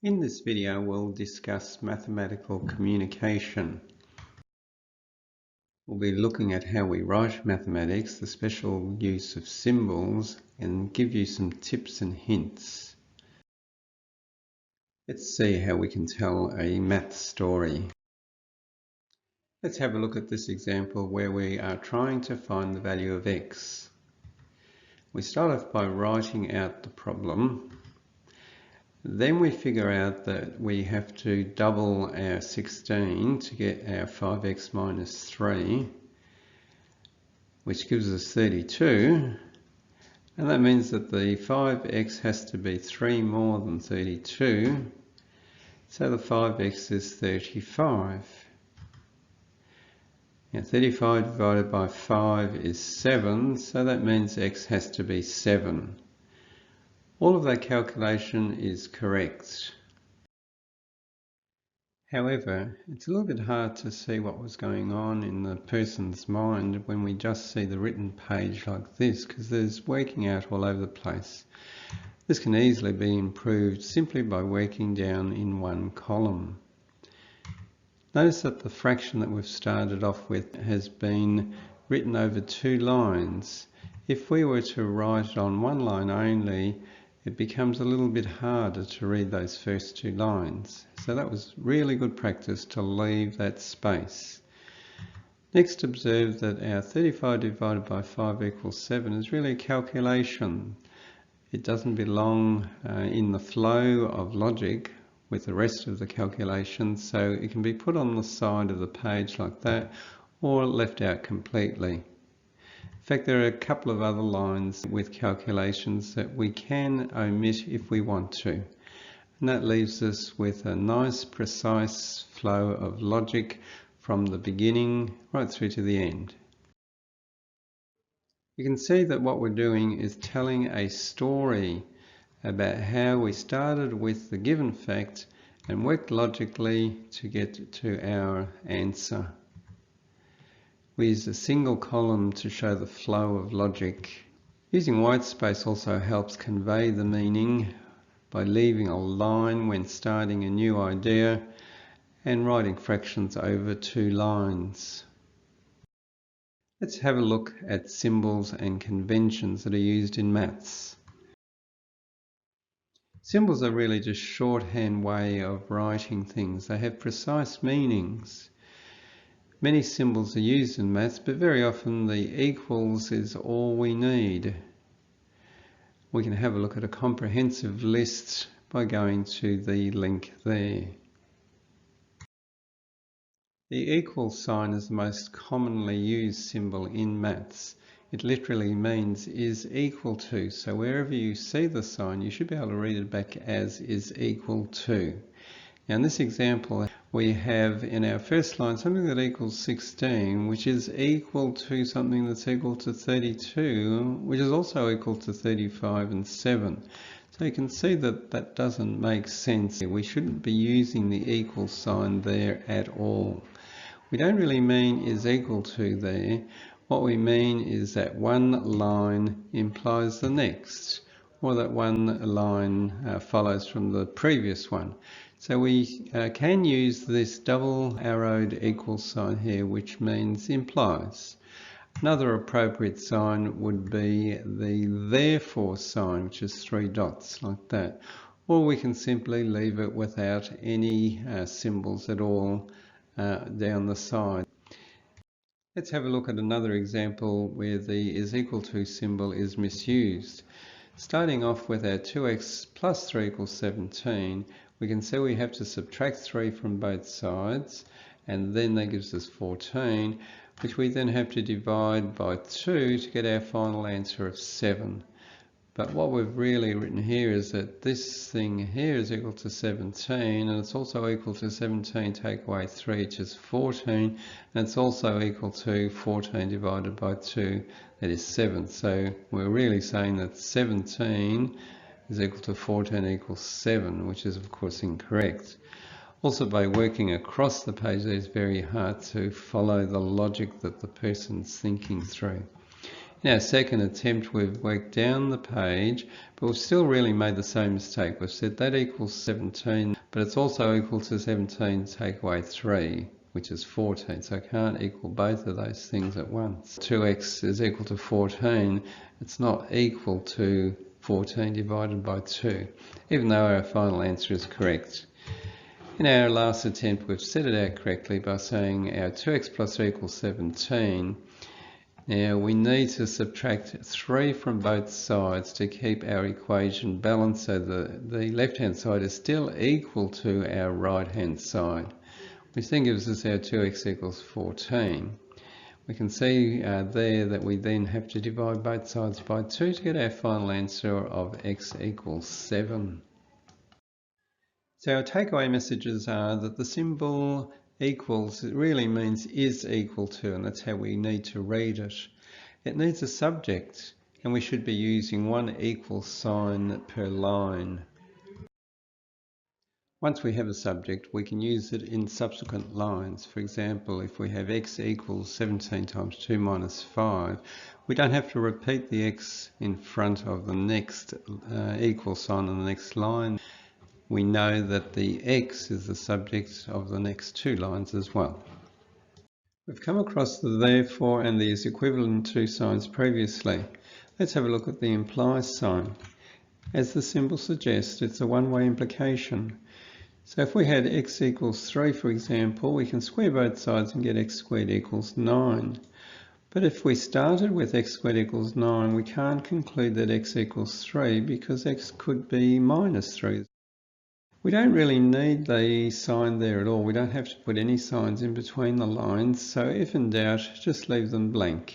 In this video, we'll discuss mathematical communication. We'll be looking at how we write mathematics, the special use of symbols, and give you some tips and hints. Let's see how we can tell a math story. Let's have a look at this example where we are trying to find the value of x. We start off by writing out the problem. Then we figure out that we have to double our 16 to get our 5x minus 3, which gives us 32. And that means that the 5x has to be 3 more than 32. So the 5x is 35. Now 35 divided by 5 is 7, so that means x has to be 7. All of that calculation is correct. However, it's a little bit hard to see what was going on in the person's mind when we just see the written page like this, because there's working out all over the place. This can easily be improved simply by working down in one column. Notice that the fraction that we've started off with has been written over 2 lines. If we were to write it on one line only, it becomes a little bit harder to read those first 2 lines. So that was really good practice to leave that space. Next, observe that our 35 divided by 5 equals 7 is really a calculation. It doesn't belong in the flow of logic with the rest of the calculations, so it can be put on the side of the page like that or left out completely. In fact, there are a couple of other lines with calculations that we can omit if we want to. And that leaves us with a nice, precise flow of logic from the beginning right through to the end. You can see that what we're doing is telling a story about how we started with the given fact and worked logically to get to our answer. We use a single column to show the flow of logic. Using white space also helps convey the meaning by leaving a line when starting a new idea and writing fractions over 2 lines. Let's have a look at symbols and conventions that are used in maths. Symbols are really just shorthand way of writing things. They have precise meanings. Many symbols are used in maths, but very often the equals is all we need. We can have a look at a comprehensive list by going to the link there. The equal sign is the most commonly used symbol in maths. It literally means is equal to, so wherever you see the sign you should be able to read it back as is equal to. Now in this example we have in our first line something that equals 16, which is equal to something that's equal to 32, which is also equal to 35 and 7. So you can see that that doesn't make sense. We shouldn't be using the equal sign there at all. We don't really mean is equal to there. What we mean is that one line implies the next, or that one line follows from the previous one. So we can use this double arrowed equal sign here, which means implies. Another appropriate sign would be the therefore sign, which is 3 dots like that. Or we can simply leave it without any symbols at all down the side. Let's have a look at another example where the is equal to symbol is misused. Starting off with our 2x plus 3 equals 17, we can see we have to subtract 3 from both sides, and then that gives us 14, which we then have to divide by 2 to get our final answer of 7. But what we've really written here is that this thing here is equal to 17, and it's also equal to 17 take away 3, which is 14, and it's also equal to 14 divided by 2, that is 7. So we're really saying that 17 is equal to 14 equals 7, which is of course incorrect. Also, by working across the page, it's very hard to follow the logic that the person's thinking through. In our second attempt, we've worked down the page, but we've still really made the same mistake. We've said that equals 17, but it's also equal to 17 take away 3, which is 14. So I can't equal both of those things at once. 2x is equal to 14. It's not equal to 14 divided by 2, even though our final answer is correct. In our last attempt, we've set it out correctly by saying our 2x plus 3 equals 17. Now we need to subtract 3 from both sides to keep our equation balanced, so the left-hand side is still equal to our right-hand side, which then gives us our 2x equals 14. We can see there that we then have to divide both sides by 2 to get our final answer of x equals 7. So our takeaway messages are that the symbol equals, it really means is equal to, and that's how we need to read it. It needs a subject, and we should be using one equal sign per line. Once we have a subject, we can use it in subsequent lines. For example, if we have x equals 17 times 2 minus 5, we don't have to repeat the x in front of the next equal sign on the next line. We know that the x is the subject of the next 2 lines as well. We've come across the therefore and the is equivalent to signs previously. Let's have a look at the imply sign. As the symbol suggests, it's a one-way implication. So if we had x equals 3, for example, we can square both sides and get x squared equals 9. But if we started with x squared equals 9, we can't conclude that x equals 3 because x could be minus 3. We don't really need the sign there at all. We don't have to put any signs in between the lines, so if in doubt, just leave them blank.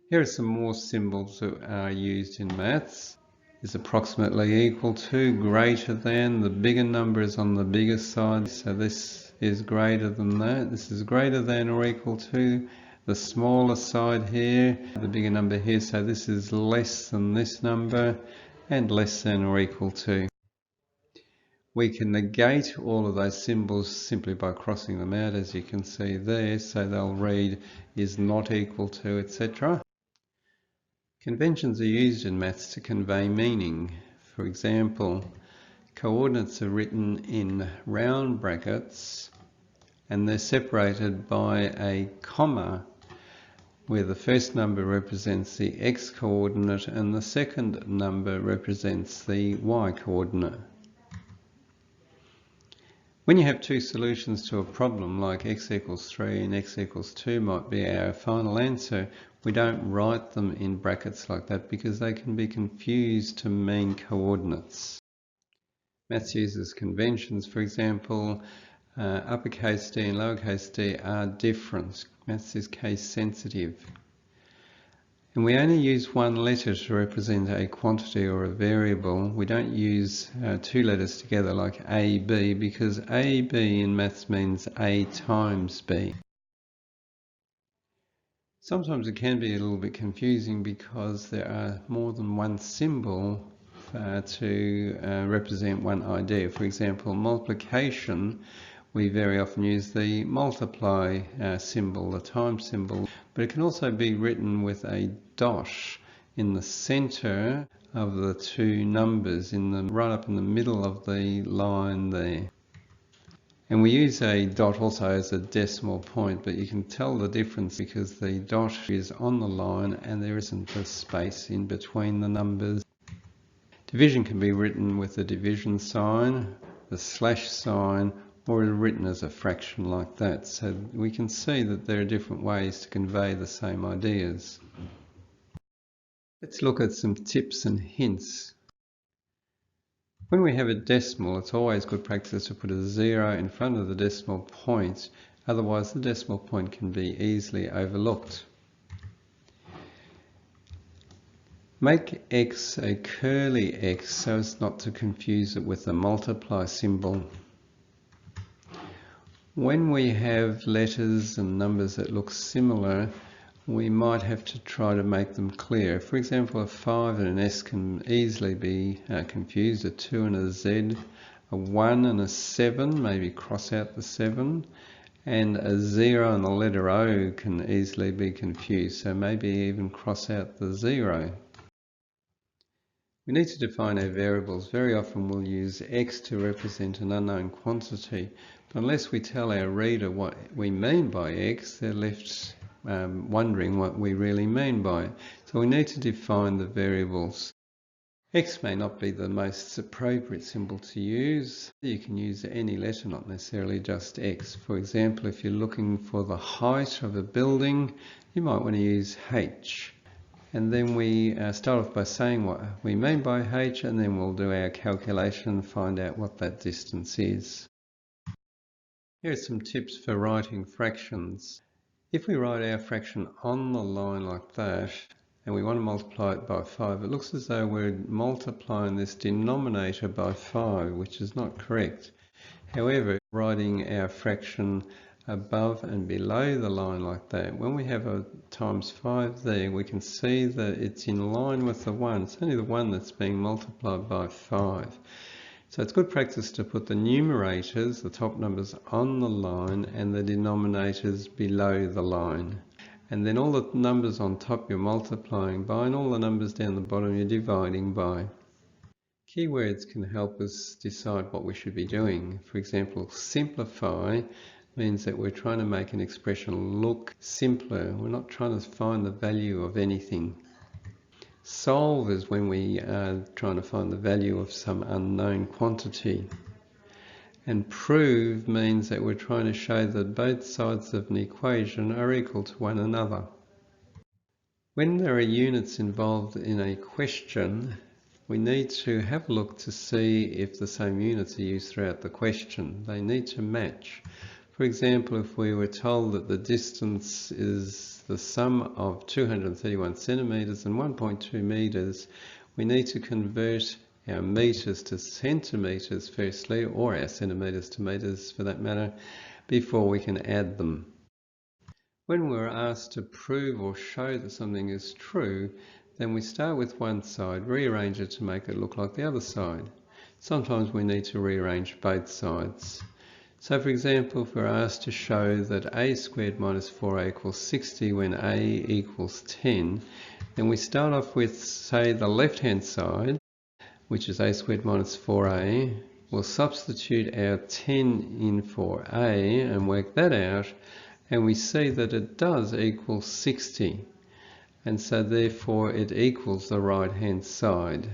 Here are some more symbols that are used in maths. Is approximately equal to, greater than, the bigger number is on the bigger side, so this is greater than that. This is greater than or equal to the smaller side here, the bigger number here, so this is less than this number, and less than or equal to. We can negate all of those symbols simply by crossing them out, as you can see there, so they'll read is not equal to, etc. Conventions are used in maths to convey meaning. For example, coordinates are written in round brackets and they're separated by a comma, where the first number represents the x coordinate and the second number represents the y coordinate. When you have two solutions to a problem like x equals 3 and x equals 2 might be our final answer, we don't write them in brackets like that because they can be confused to mean coordinates. Maths uses conventions. For example, uppercase D and lowercase d are different. Maths is case sensitive. And we only use one letter to represent a quantity or a variable. We don't use 2 letters together like AB, because AB in maths means A times B. Sometimes it can be a little bit confusing because there are more than one symbol to represent one idea. For example, multiplication, we very often use the multiply symbol, the times symbol, but it can also be written with a dot in the center of the 2 numbers, right up in the middle of the line there. And we use a dot also as a decimal point, but you can tell the difference because the dot is on the line and there isn't a space in between the numbers. Division can be written with the division sign, the slash sign, or written as a fraction like that. So we can see that there are different ways to convey the same ideas. Let's look at some tips and hints. When we have a decimal, it's always good practice to put a 0 in front of the decimal point, otherwise the decimal point can be easily overlooked. Make x a curly x so as not to confuse it with the multiply symbol. When we have letters and numbers that look similar, we might have to try to make them clear. For example, a 5 and an S can easily be confused, a 2 and a Z, a 1 and a 7, maybe cross out the 7, And a 0 and the letter O can easily be confused, so maybe even cross out the 0. We need to define our variables. Very often we'll use x to represent an unknown quantity, but unless we tell our reader what we mean by x, they're left wondering what we really mean by it. So we need to define the variables. X may not be the most appropriate symbol to use. You can use any letter, not necessarily just X. For example, if you're looking for the height of a building, you might want to use H. And then we start off by saying what we mean by H, and then we'll do our calculation and find out what that distance is. Here are some tips for writing fractions. If we write our fraction on the line like that, and we want to multiply it by 5, it looks as though we're multiplying this denominator by 5, which is not correct. However, writing our fraction above and below the line like that, when we have a times 5 there, we can see that it's in line with the 1. It's only the 1 that's being multiplied by 5. So it's good practice to put the numerators, the top numbers, on the line and the denominators below the line. And then all the numbers on top you're multiplying by, and all the numbers down the bottom you're dividing by. Keywords can help us decide what we should be doing. For example, simplify means that we're trying to make an expression look simpler. We're not trying to find the value of anything. Solve is when we are trying to find the value of some unknown quantity. And prove means that we're trying to show that both sides of an equation are equal to one another. When there are units involved in a question, we need to have a look to see if the same units are used throughout the question. They need to match. For example, if we were told that the distance is the sum of 231 centimetres and 1.2 metres, we need to convert our metres to centimetres firstly, or our centimetres to metres for that matter, before we can add them. When we're asked to prove or show that something is true, then we start with one side, rearrange it to make it look like the other side. Sometimes we need to rearrange both sides. So for example, if we're asked to show that a squared minus 4a equals 60 when a equals 10, then we start off with, say, the left-hand side, which is a squared minus 4a. We'll substitute our 10 in for a and work that out, and we see that it does equal 60. And so therefore it equals the right-hand side.